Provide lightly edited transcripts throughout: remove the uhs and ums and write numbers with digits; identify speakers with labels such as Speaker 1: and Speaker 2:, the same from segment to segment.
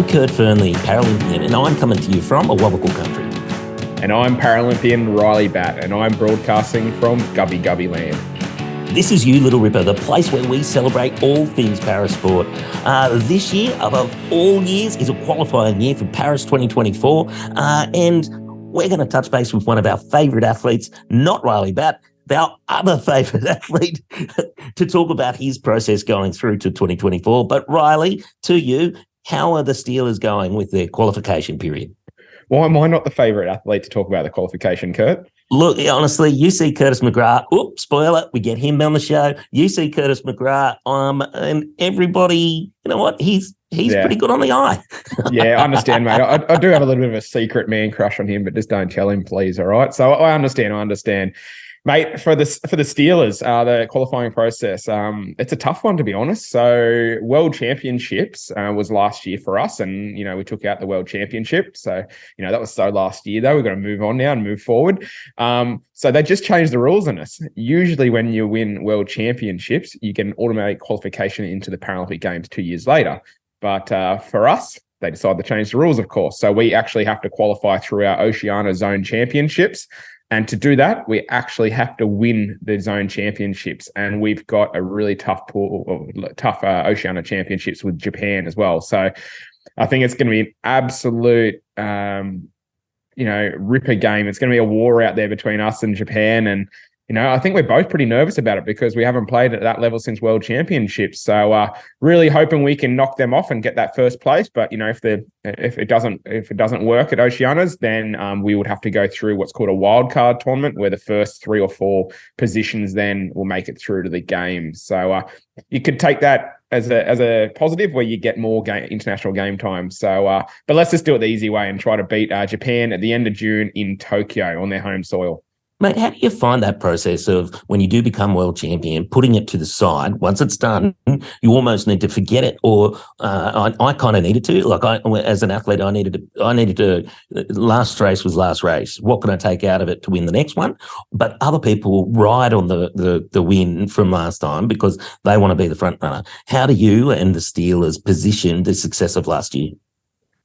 Speaker 1: Kurt Fearnley, Paralympian, and I'm coming to you from a Wabakal country.
Speaker 2: And I'm Paralympian Ryley Batt, and I'm broadcasting from Gubby Gubby Land.
Speaker 1: This is You Little Ripper, the place where we celebrate all things parasport. This year, above all years, is a qualifying year for Paris 2024, and we're going to touch base with one of our favourite athletes, not Ryley Batt, our other favourite athlete, to talk about his process going through to 2024. But Ryley, to you, how are the Steelers going with their qualification period?
Speaker 2: Why am I not the favourite athlete to talk about the qualification, Kurt?
Speaker 1: Look, honestly, you see Curtis McGrath. Oops, spoiler, we get him on the show. You see Curtis McGrath, and everybody, you know what? He's pretty good on the eye.
Speaker 2: Yeah, I understand, mate. I do have a little bit of a secret man crush on him, but just don't tell him, please. All right. So I understand. Mate, for the Steelers, the qualifying process, it's a tough one, to be honest. So World Championships was last year for us, and, we took out the World Championship. So, that was so last year, though. We've got to move on now and move forward. So they just changed the rules on us. Usually when you win World Championships, you get an automatic qualification into the Paralympic Games 2 years later. But for us, they decided to change the rules, of course. So we actually have to qualify through our Oceania Zone Championships. And to do that, we actually have to win the zone championships. And we've got a really tough Oceania championships with Japan as well. So I think it's going to be an absolute, ripper game. It's going to be a war out there between us and Japan. And, I think we're both pretty nervous about it because we haven't played at that level since World Championships. So really hoping we can knock them off and get that first place. But, if it doesn't work at Oceania's, then we would have to go through what's called a wildcard tournament where the first 3 or 4 positions then will make it through to the games. So you could take that as a positive where you get more international game time. So, but let's just do it the easy way and try to beat Japan at the end of June in Tokyo on their home soil.
Speaker 1: Mate, how do you find that process of when you do become world champion, putting it to the side? Once it's done, you almost need to forget it, or I kind of needed to. Like as an athlete, I needed to. Last race was last race. What can I take out of it to win the next one? But other people ride on the win from last time because they want to be the front runner. How do you and the Steelers position the success of last year?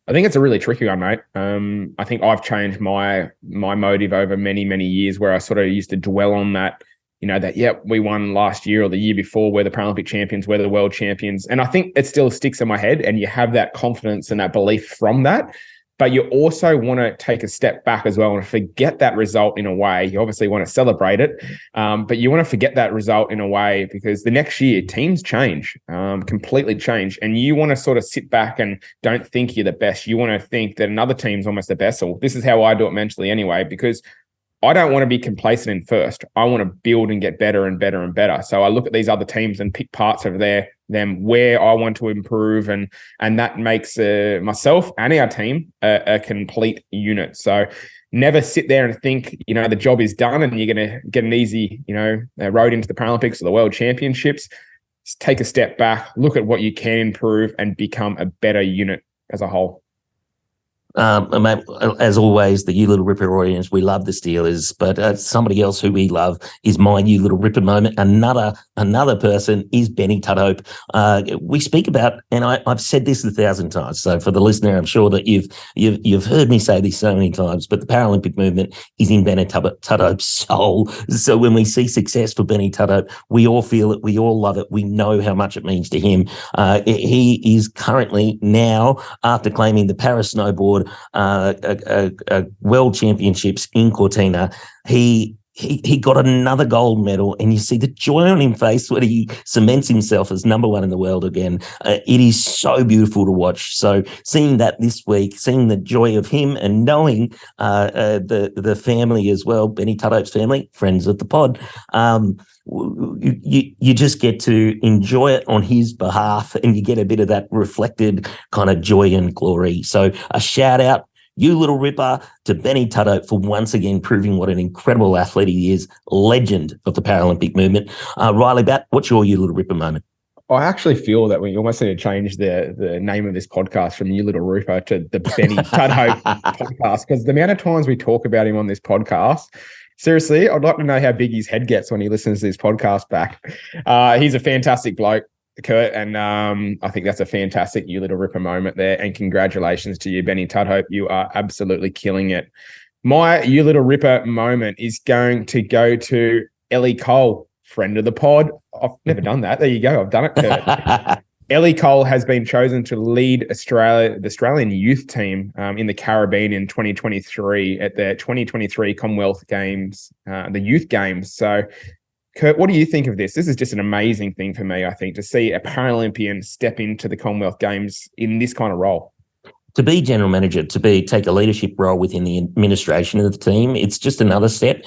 Speaker 2: I think it's a really tricky one, mate. I think I've changed my motive over many, many years where I sort of used to dwell on that, we won last year or the year before, we're the Paralympic champions, we're the world champions. And I think it still sticks in my head and you have that confidence and that belief from that. But you also want to take a step back as well and forget that result in a way. You obviously want to celebrate it, but you want to forget that result in a way because the next year teams change, completely change. And you want to sort of sit back and don't think you're the best. You want to think that another team's almost the best. Or this is how I do it mentally anyway, because I don't want to be complacent in first. I want to build and get better and better and better. So I look at these other teams and pick parts of them where I want to improve, and that makes myself and our team a complete unit. So never sit there and think, the job is done and you're going to get an easy, road into the Paralympics or the World Championships. Just take a step back, look at what you can improve and become a better unit as a whole.
Speaker 1: Mate, as always, the You Little Ripper audience, we love the Steelers, but somebody else who we love is my You Little Ripper moment. Another person is Benny Tudhope. We speak about, and I've said this 1,000 times. So for the listener, I'm sure that you've heard me say this so many times. But the Paralympic movement is in Benny Tudhope's soul. So when we see success for Benny Tudhope, we all feel it, we all love it, we know how much it means to him. He is currently now, after claiming the Paris snowboard World Championships in Cortina, he got another gold medal, and you see the joy on his face when he cements himself as number 1 in the world again. It is so beautiful to watch. So seeing that this week, seeing the joy of him and knowing the family as well, Benny Tudhope's family, friends of the pod, you just get to enjoy it on his behalf, and you get a bit of that reflected kind of joy and glory. So a shout out, You Little Ripper, to Benny Tudhope for once again proving what an incredible athlete he is, legend of the Paralympic movement. Ryley Batt, what's your You Little Ripper moment?
Speaker 2: I actually feel that we almost need to change the name of this podcast from You Little Ripper to the Benny Tudhope podcast, because the amount of times we talk about him on this podcast, seriously, I'd like to know how big his head gets when he listens to this podcast back. He's a fantastic bloke. Kurt, and I think that's a fantastic You Little Ripper moment there. And congratulations to you, Benny Tudhope. You are absolutely killing it. My You Little Ripper moment is going to go to Ellie Cole, friend of the pod. I've never done that. There you go. I've done it, Kurt. Ellie Cole has been chosen to lead the Australian youth team in the Caribbean in 2023 at the 2023 Commonwealth Games, the Youth Games. So, Kurt, what do you think of this? This is just an amazing thing for me, I think, to see a Paralympian step into the Commonwealth Games in this kind of role.
Speaker 1: To be general manager, take a leadership role within the administration of the team, it's just another step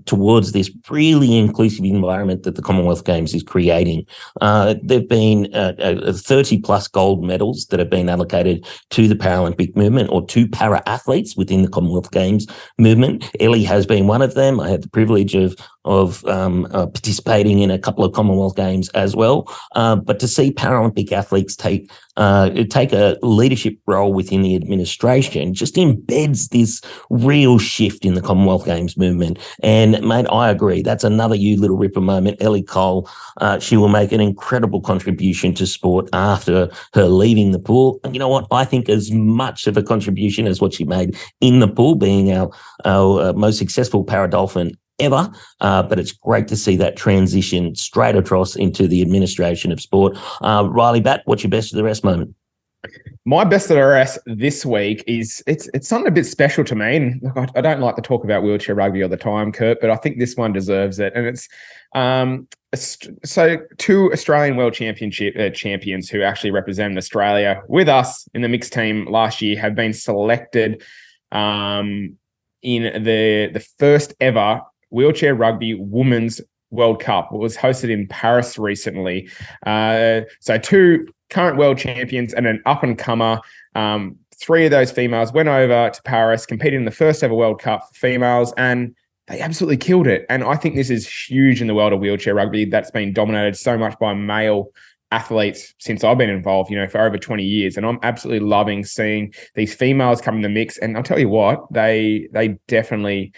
Speaker 1: towards this really inclusive environment that the Commonwealth Games is creating. There've been 30 plus gold medals that have been allocated to the Paralympic movement or to para athletes within the Commonwealth Games movement. Ellie has been one of them. I had the privilege of participating in a couple of Commonwealth Games as well. But to see Paralympic athletes take a leadership role within the administration just embeds this real shift in the Commonwealth Games movement. And, mate, I agree. That's another You Little Ripper moment. Ellie Cole, she will make an incredible contribution to sport after her leaving the pool. And you know what? I think as much of a contribution as what she made in the pool, being our most successful para-dolphin ever, but it's great to see that transition straight across into the administration of sport. Ryley Batt, what's your best of the rest moment?
Speaker 2: My best of the rest this week is it's something a bit special to me. And look, I don't like to talk about wheelchair rugby all the time, Kurt, but I think this one deserves it. And it's so two Australian World Championship champions who actually represented Australia with us in the mixed team last year have been selected in the first ever wheelchair rugby women's World Cup. It was hosted in Paris recently. So two current world champions and an up-and-comer. Three of those females went over to Paris, competed in the first ever World Cup for females, and they absolutely killed it. And I think this is huge in the world of wheelchair rugby that's been dominated so much by male athletes since I've been involved, for over 20 years. And I'm absolutely loving seeing these females come in the mix. And I'll tell you what, they definitely,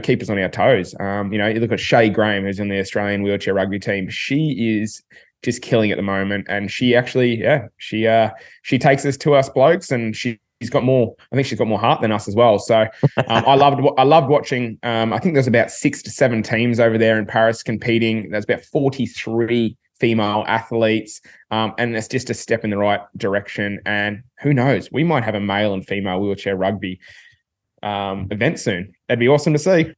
Speaker 2: keep us on our toes. You look at Shay Graham, who's in the Australian wheelchair rugby team. She is just killing at the moment. And she actually, she takes us to us blokes, and she's got more. I think she's got more heart than us as well. So I loved watching. I think there's about 6 to 7 teams over there in Paris competing. There's about 43 female athletes, and it's just a step in the right direction. And who knows, we might have a male and female wheelchair rugby event soon. That'd be awesome to see.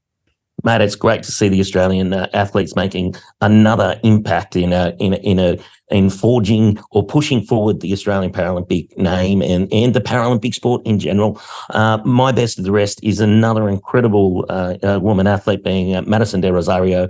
Speaker 1: Mate, it's great to see the Australian athletes making another impact in forging or pushing forward the Australian Paralympic name and the Paralympic sport in general. My best of the rest is another incredible woman athlete, being Madison De Rosario.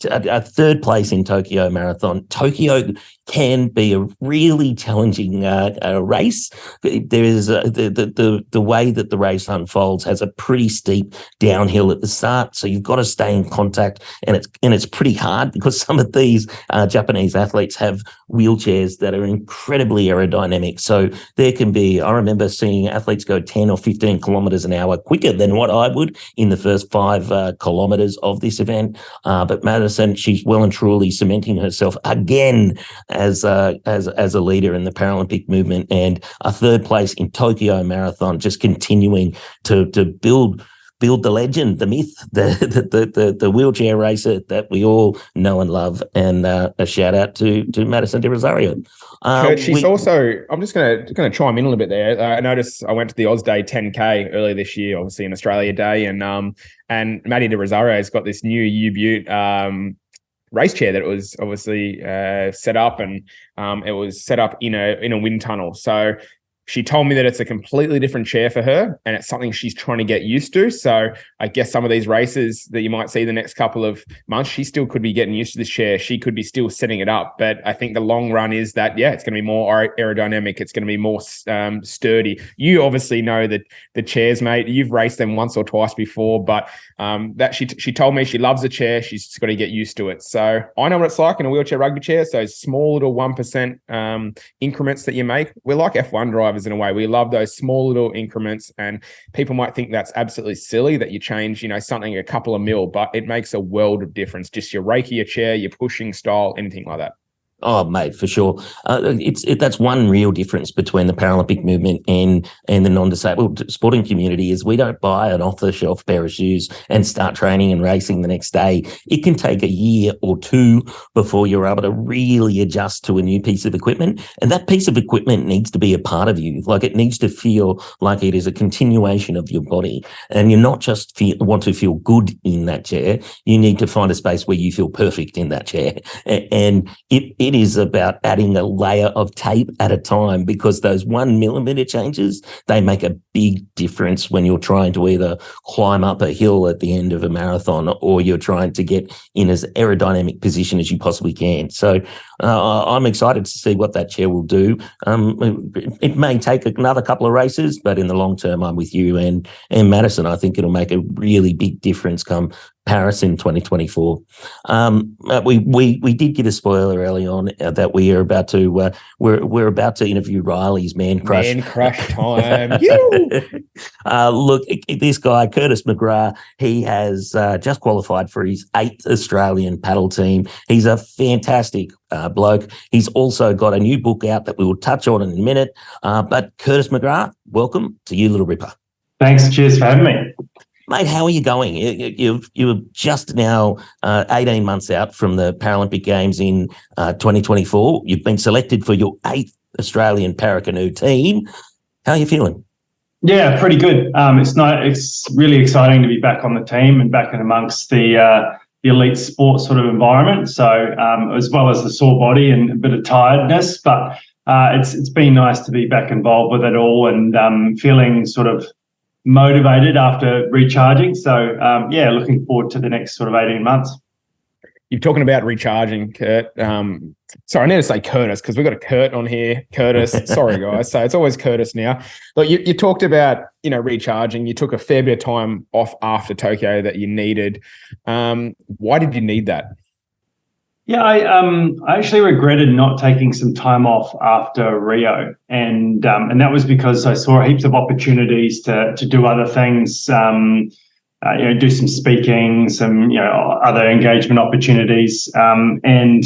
Speaker 1: A third place in Tokyo Marathon. Tokyo can be a really challenging race. There is the way that the race unfolds has a pretty steep downhill at the start, so you've got to stay in contact, and it's pretty hard because some of these Japanese athletes have wheelchairs that are incredibly aerodynamic. So there can be, I remember seeing athletes go 10 or 15 kilometers an hour quicker than what I would in the first 5 kilometers of this event. But Madison, she's well and truly cementing herself again as a leader in the Paralympic movement, and a third place in Tokyo Marathon, just continuing to build the legend, the myth, the wheelchair racer that we all know and love. And a shout out to Madison De Rosario.
Speaker 2: Kurt, she's also, I'm just going to chime in a little bit there. I noticed I went to the Oz Day 10K earlier this year, obviously in Australia Day, and Maddie De Rosario has got this new U-Butte race chair that was obviously set up, and it was set up in a wind tunnel. So she told me that it's a completely different chair for her, and it's something she's trying to get used to. So I guess some of these races that you might see the next couple of months, she still could be getting used to this chair. She could be still setting it up. But I think the long run is that, it's going to be more aerodynamic. It's going to be more sturdy. You obviously know that the chairs, mate. You've raced them once or twice before, but that she told me she loves the chair. She's just got to get used to it. So I know what it's like in a wheelchair rugby chair. So small little 1% increments that you make. We're like F1 drivers in a way. We love those small little increments, and people might think that's absolutely silly that you change, something a couple of mil, but it makes a world of difference. Just your reiki, your chair, your pushing style, anything like that.
Speaker 1: Oh, mate, for sure. That's one real difference between the Paralympic movement and the non-disabled sporting community is we don't buy an off-the-shelf pair of shoes and start training and racing the next day. It can take a year or two before you're able to really adjust to a new piece of equipment, and that piece of equipment needs to be a part of you. Like it needs to feel like it is a continuation of your body, and you're not just want to feel good in that chair. You need to find a space where you feel perfect in that chair, and it is about adding a layer of tape at a time, because those 1 millimeter changes, they make a big difference when you're trying to either climb up a hill at the end of a marathon or you're trying to get in as aerodynamic position as you possibly can. So I'm excited to see what that chair will do. It may take another couple of races, but in the long term, I'm with you and Madison. I think it'll make a really big difference come Paris in 2024. We did get a spoiler early on that we are about to we're about to interview Ryley's man crush.
Speaker 2: Man crush time.
Speaker 1: Look, this guy Curtis McGrath, he has just qualified for his 8th Australian paddle team. He's a fantastic bloke. He's also got a new book out that we will touch on in a minute. But Curtis McGrath, welcome to You Little Ripper.
Speaker 3: Thanks. Cheers for having me.
Speaker 1: Mate, how are you going? You're just now 18 months out from the Paralympic Games in 2024. You've been selected for your 8th Australian Paracanoe team. How are you feeling?
Speaker 3: Yeah, pretty good. It's really exciting to be back on the team and back in amongst the elite sport sort of environment. So as well as the sore body and a bit of tiredness, but it's been nice to be back involved with it all and feeling sort of motivated after recharging. So looking forward to the next sort of 18 months.
Speaker 2: You're talking about recharging, Kurt. Sorry, I need to say Curtis because we've got a Kurt on here. Curtis, sorry guys. So it's always Curtis now. Look, you talked about, recharging. You took a fair bit of time off after Tokyo that you needed. Why did you need that?
Speaker 3: Yeah, I actually regretted not taking some time off after Rio, and that was because I saw heaps of opportunities to do other things, do some speaking, some other engagement opportunities, and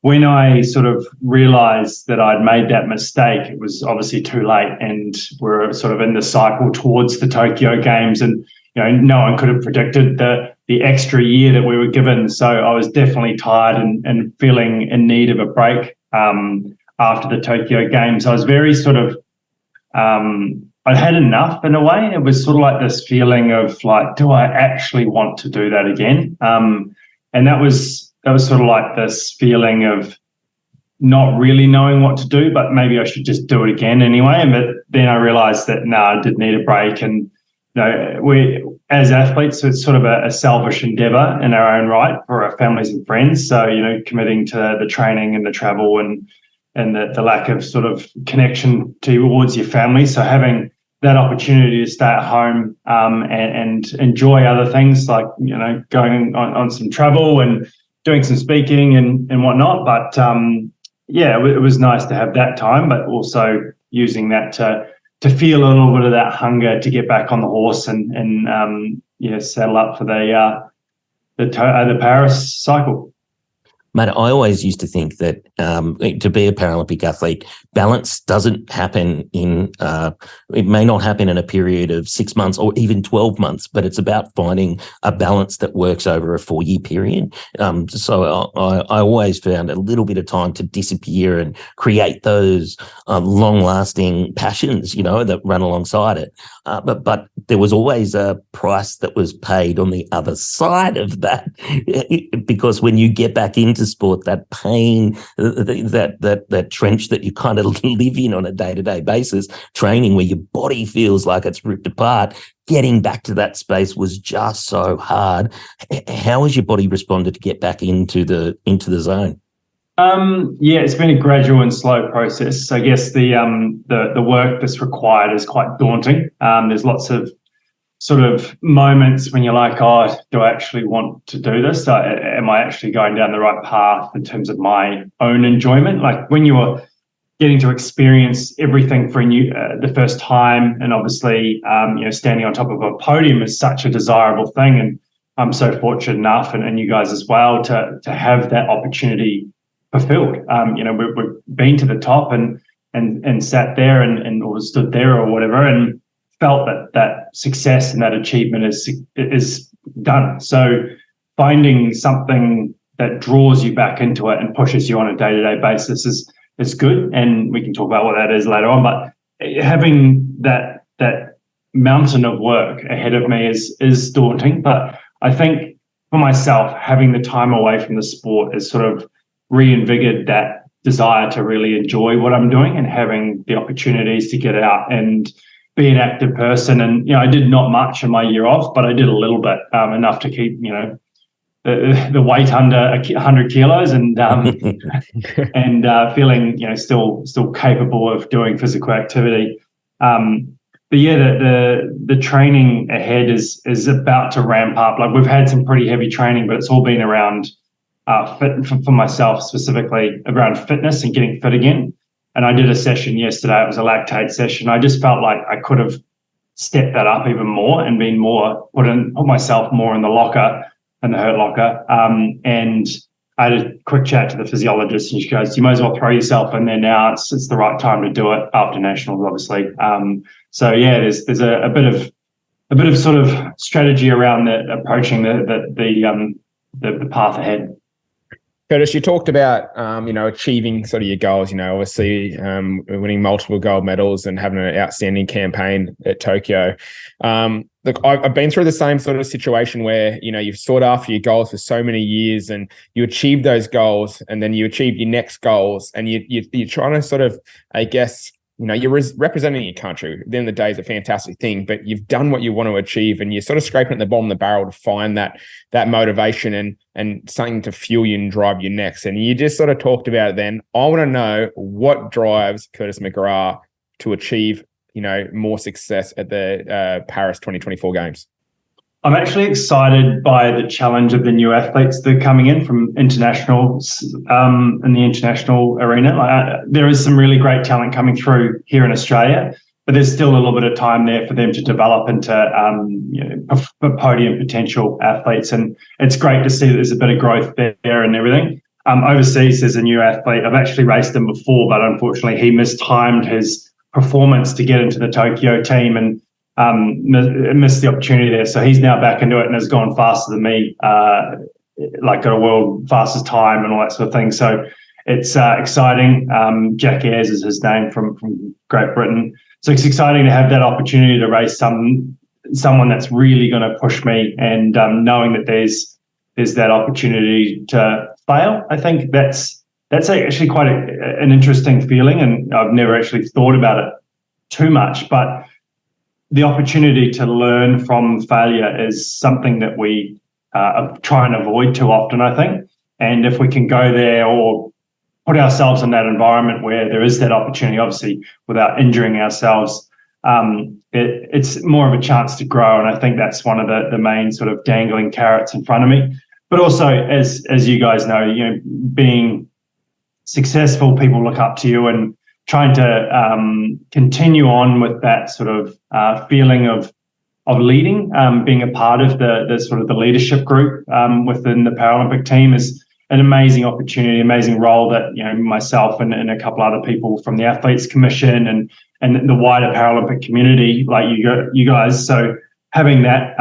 Speaker 3: when I sort of realised that I'd made that mistake, it was obviously too late, and we're sort of in the cycle towards the Tokyo Games, and no one could have predicted the extra year that we were given. So I was definitely tired and feeling in need of a break after the Tokyo Games. I was very sort of, I'd had enough in a way. It was sort of like this feeling of like, do I actually want to do that again? And that was sort of like this feeling of not really knowing what to do, but maybe I should just do it again anyway. But then I realized that, I did need a break. And we, as athletes, it's sort of a selfish endeavor in our own right for our families and friends. So, committing to the training and the travel and the lack of sort of connection towards your family. So having that opportunity to stay at home and enjoy other things like, going on some travel and doing some speaking and whatnot. But it was nice to have that time, but also using that to feel a little bit of that hunger to get back on the horse and settle up for the Paris cycle.
Speaker 1: Mate, I always used to think that to be a Paralympic athlete, balance doesn't happen it may not happen in a period of 6 months or even 12 months, but it's about finding a balance that works over a 4-year period. So I always found a little bit of time to disappear and create those long-lasting passions, that run alongside it. But there was always a price that was paid on the other side of that, because when you get back into sport, that pain, that trench that you kind of live in on a day-to-day basis, training where your body feels like it's ripped apart, getting back to that space was just so hard. How has your body responded to get back into the zone?
Speaker 3: It's been a gradual and slow process. I guess the work that's required is quite daunting. There's lots of sort of moments when you're like, oh, do I actually want to do this? Am I actually going down the right path in terms of my own enjoyment? Like when you're getting to experience everything for the first time, and obviously, standing on top of a podium is such a desirable thing. And I'm so fortunate enough, and you guys as well, to have that opportunity fulfilled. We've been to the top and sat there and or stood there or whatever, and felt that success and that achievement is done. So finding something that draws you back into it and pushes you on a day-to-day basis is good, and we can talk about what that is later on. But having that mountain of work ahead of me is daunting. But I think for myself, having the time away from the sport has sort of reinvigorated that desire to really enjoy what I'm doing and having the opportunities to get out and be an active person. And I did not much in my year off, but I did a little bit, enough to keep the weight under 100 kilos and and feeling still capable of doing physical activity. But yeah, the training ahead is about to ramp up. Like, we've had some pretty heavy training, but it's all been around for myself specifically around fitness and getting fit again. And I did a session yesterday. It was a lactate session. I just felt like I could have stepped that up even more and been more put myself more in the locker and the hurt locker. And I had a quick chat to the physiologist, and she goes, "You might as well throw yourself in there now. It's the right time to do it after nationals, obviously." So yeah, there's a bit of sort of strategy around approaching the path ahead.
Speaker 2: Curtis, you talked about achieving sort of your goals. Obviously winning multiple gold medals and having an outstanding campaign at Tokyo. Look, I've been through the same sort of situation where you've sought after your goals for so many years, and you achieve those goals, and then you achieve your next goals, and you're trying to sort of, I guess, you're representing your country. At the end of the day, is a fantastic thing, but you've done what you want to achieve, and you're sort of scraping at the bottom of the barrel to find that motivation and something to fuel you and drive you next. And you just sort of talked about it then. I want to know what drives Curtis McGrath to achieve, more success at the Paris 2024 Games.
Speaker 3: I'm actually excited by the challenge of the new athletes that are coming in from internationals in the international arena. There is some really great talent coming through here in Australia, but there's still a little bit of time there for them to develop into podium potential athletes. And it's great to see that there's a bit of growth there and everything. Overseas, there's a new athlete. I've actually raced him before, but unfortunately he mistimed his performance to get into the Tokyo team and missed the opportunity there. So he's now back into it and has gone faster than me, got a world fastest time and all that sort of thing. So it's exciting. Jack Ayres is his name from Great Britain. So it's exciting to have that opportunity to race someone that's really going to push me, and knowing that there's that opportunity to fail. I think that's actually quite an interesting feeling, and I've never actually thought about it too much, but the opportunity to learn from failure is something that we try and avoid too often, I think. And if we can go there or put ourselves in that environment where there is that opportunity, obviously without injuring ourselves, it's more of a chance to grow. And I think that's one of the main sort of dangling carrots in front of me. But also, as you guys know, being successful, people look up to you, and trying to continue on with that sort of feeling of leading, being a part of the sort of the leadership group within the Paralympic team is an amazing opportunity, amazing role that myself and a couple other people from the Athletes Commission and the wider Paralympic community, like you guys. So having that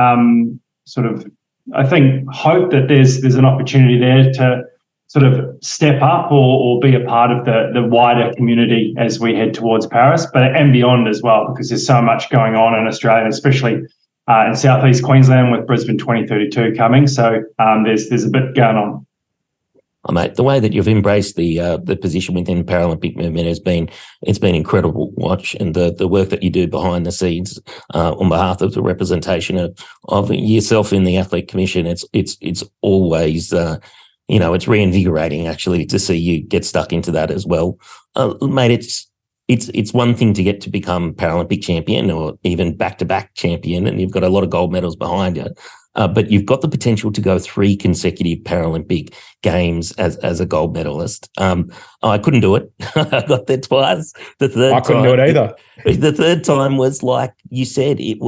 Speaker 3: sort of, I think, hope that there's an opportunity there to sort of step up or be a part of the wider community as we head towards Paris, and beyond as well, because there's so much going on in Australia, especially in southeast Queensland with Brisbane 2032 coming. So there's a bit going on.
Speaker 1: Oh, mate, the way that you've embraced the position within the Paralympic movement it's been incredible to watch, and the work that you do behind the scenes on behalf of the representation of yourself in the Athlete Commission. It's always it's reinvigorating actually to see you get stuck into that as well, mate. It's one thing to get to become Paralympic champion or even back-to-back champion, and you've got a lot of gold medals behind you. But you've got the potential to go 3 consecutive Paralympic Games as a gold medalist. I couldn't do it. I got there twice. The third
Speaker 2: I couldn't do it either.
Speaker 1: The third time was like you said. It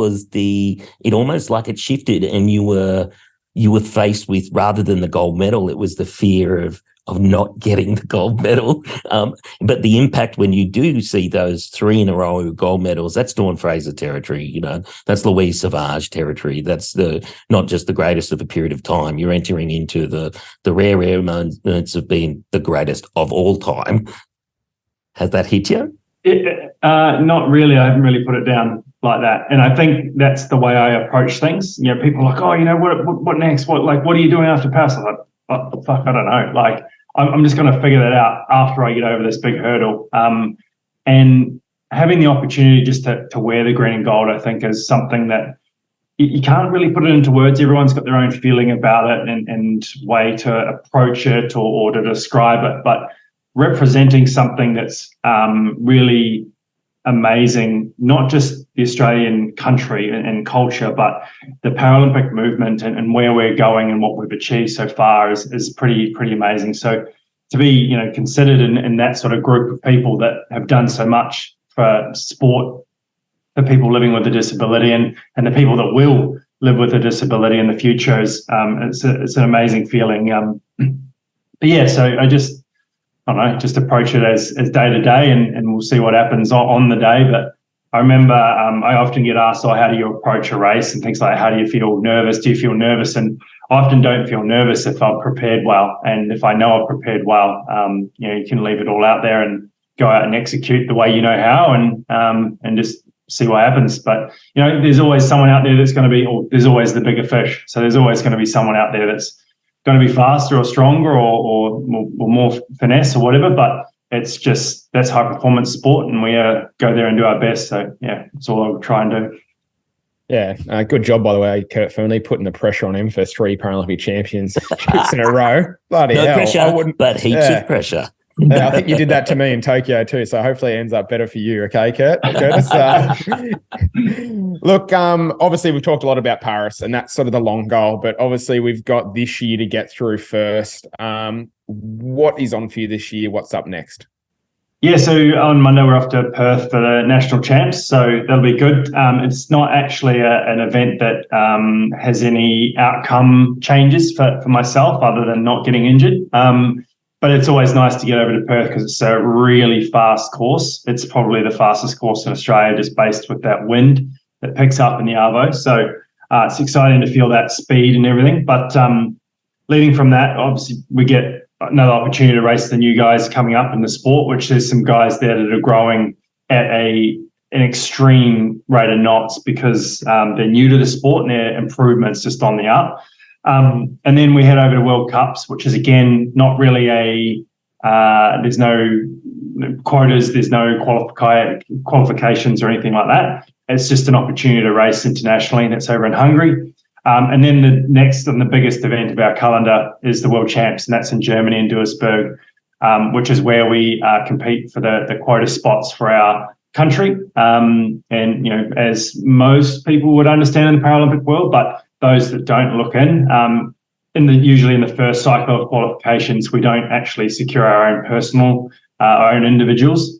Speaker 1: almost like it shifted, and you were faced with, rather than the gold medal, it was the fear of not getting the gold medal. But the impact when you do see those 3 in a row gold medals, that's Dawn Fraser territory, that's Louise Savage territory. That's not just the greatest of a period of time. You're entering into the rare moments of being the greatest of all time. Has that hit you?
Speaker 3: Not really. I haven't really put it down like that. And I think that's the way I approach things. People are like, oh, what next? What are you doing after Paris? I'm like, what the fuck? I don't know. Like, I'm just going to figure that out after I get over this big hurdle. And having the opportunity just to wear the green and gold, I think, is something that you can't really put it into words. Everyone's got their own feeling about it and way to approach it or to describe it. But representing something that's really amazing, not just the Australian country and culture, but the Paralympic movement and where we're going and what we've achieved so far is pretty amazing. So to be considered in that sort of group of people that have done so much for sport, for people living with a disability and the people that will live with a disability in the future is it's an amazing feeling. But yeah, so I don't know, just approach it as day to day and we'll see what happens on the day. But I remember I often get asked, how do you approach a race and things like, how do you feel nervous? Do you feel nervous? And I often don't feel nervous if I've prepared well. And if I know I've prepared well, you can leave it all out there and go out and execute the way you know how and just see what happens. But, there's always someone out there that's going to be, or there's always the bigger fish. So there's always going to be someone out there that's going to be faster or stronger or more finesse or whatever, but that's high performance sport and we go there and do our best. So yeah, that's all I'll try and do.
Speaker 2: Yeah, good job, by the way, Kurt Fearnley, putting the pressure on him for 3 Paralympic championships in a row. Bloody hell.
Speaker 1: Pressure, but heaps of pressure.
Speaker 2: Yeah, I think you did that to me in Tokyo too, so hopefully it ends up better for you. Okay, Curtis? Look, obviously we've talked a lot about Paris and that's sort of the long goal, but obviously we've got this year to get through first. What is on for you this year? What's up next?
Speaker 3: Yeah, so on Monday we're off to Perth for the national champs, so that'll be good. It's not actually an event that has any outcome changes for myself other than not getting injured. But it's always nice to get over to Perth because it's a really fast course. It's probably the fastest course in Australia, just based with that wind that picks up in the Arvo. So it's exciting to feel that speed and everything. But leading from that, obviously, we get another opportunity to race the new guys coming up in the sport, which there's some guys there that are growing at an extreme rate of knots because they're new to the sport and their improvement's just on the up. And then we head over to World Cups, which is, again, not really there's no quotas, there's no qualifications or anything like that. It's just an opportunity to race internationally, and it's over in Hungary. And then the next and the biggest event of our calendar is the World Champs, and that's in Germany in Duisburg, which is where we compete for the quota spots for our country. And, as most people would understand in the Paralympic world, but those that don't look usually in the first cycle of qualifications, we don't actually secure our own personal, our own individuals.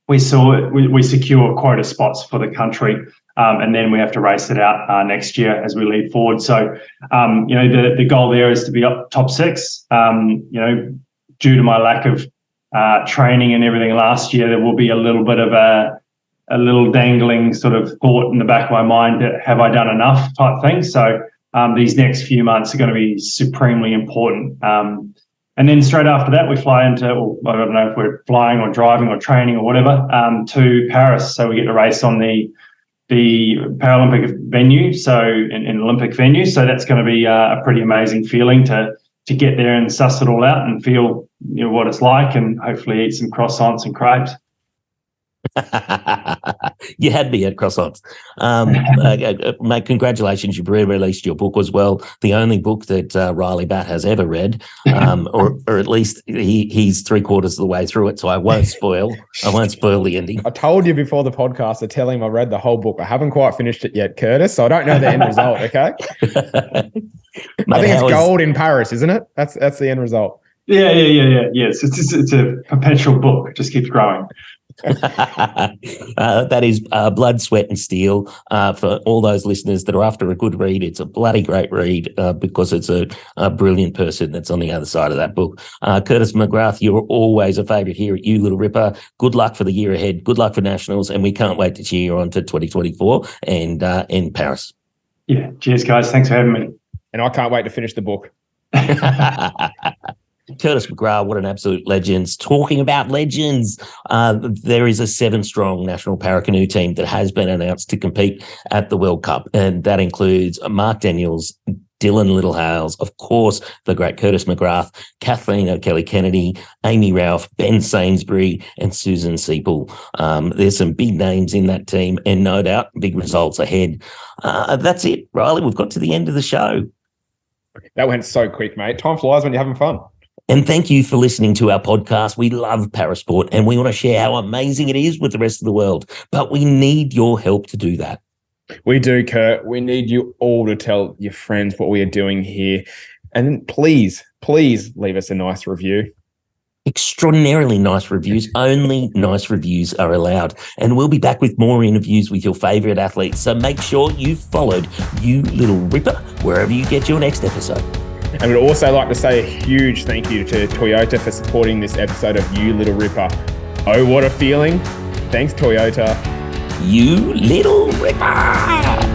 Speaker 3: We secure quota spots for the country, and then we have to race it out next year as we lead forward. So, the goal there is to be up top 6. Due to my lack of training and everything last year, there will be a little bit of a little dangling sort of thought in the back of my mind that have I done enough type thing. So these next few months are going to be supremely important. And then straight after that, we fly into, I don't know if we're flying or driving or training or whatever, to Paris. So we get to race on the Paralympic venue, so in Olympic venue. So that's going to be a pretty amazing feeling to get there and suss it all out and feel what it's like, and hopefully eat some croissants and crepes.
Speaker 1: You had me at croissants. Mate, congratulations. You've released your book as well. The only book that Ryley Batt has ever read, or at least he's 3/4 of the way through it. So I won't spoil the ending.
Speaker 2: I told you before the podcast to tell him I read the whole book. I haven't quite finished it yet, Curtis. So I don't know the end result. Okay. Mate, I think it's gold in Paris, isn't it? That's the end result.
Speaker 3: Yeah. Yes, it's a perpetual book. It just keeps growing.
Speaker 1: That is Blood, Sweat and Steel. For all those listeners that are after a good read, it's a bloody great read because it's a brilliant person that's on the other side of that book. Curtis McGrath, you're always a favourite here at You Little Ripper. Good luck for the year ahead. Good luck for Nationals, and we can't wait to cheer you on to 2024 and in Paris.
Speaker 3: Yeah, cheers, guys. Thanks for having me.
Speaker 2: And I can't wait to finish the book.
Speaker 1: Curtis McGrath, what an absolute legend. Talking about legends, there is a 7-strong national paracanoe team that has been announced to compete at the World Cup, and that includes Mark Daniels, Dylan Littlehales, of course, the great Curtis McGrath, Kathleen O'Kelly-Kennedy, Amy Ralph, Ben Sainsbury, and Susan Seipel. There's some big names in that team, and no doubt big results ahead. That's it, Ryley. We've got to the end of the show.
Speaker 2: That went so quick, mate. Time flies when you're having fun.
Speaker 1: And thank you for listening to our podcast. We love Parasport and we want to share how amazing it is with the rest of the world. But we need your help to do that.
Speaker 2: We do, Kurt. We need you all to tell your friends what we are doing here. And then please leave us a nice review.
Speaker 1: Extraordinarily nice reviews. Only nice reviews are allowed. And we'll be back with more interviews with your favourite athletes. So make sure you've followed You Little Ripper wherever you get your next episode.
Speaker 2: And we'd also like to say a huge thank you to Toyota for supporting this episode of You Little Ripper. Oh, what a feeling. Thanks, Toyota.
Speaker 1: You Little Ripper.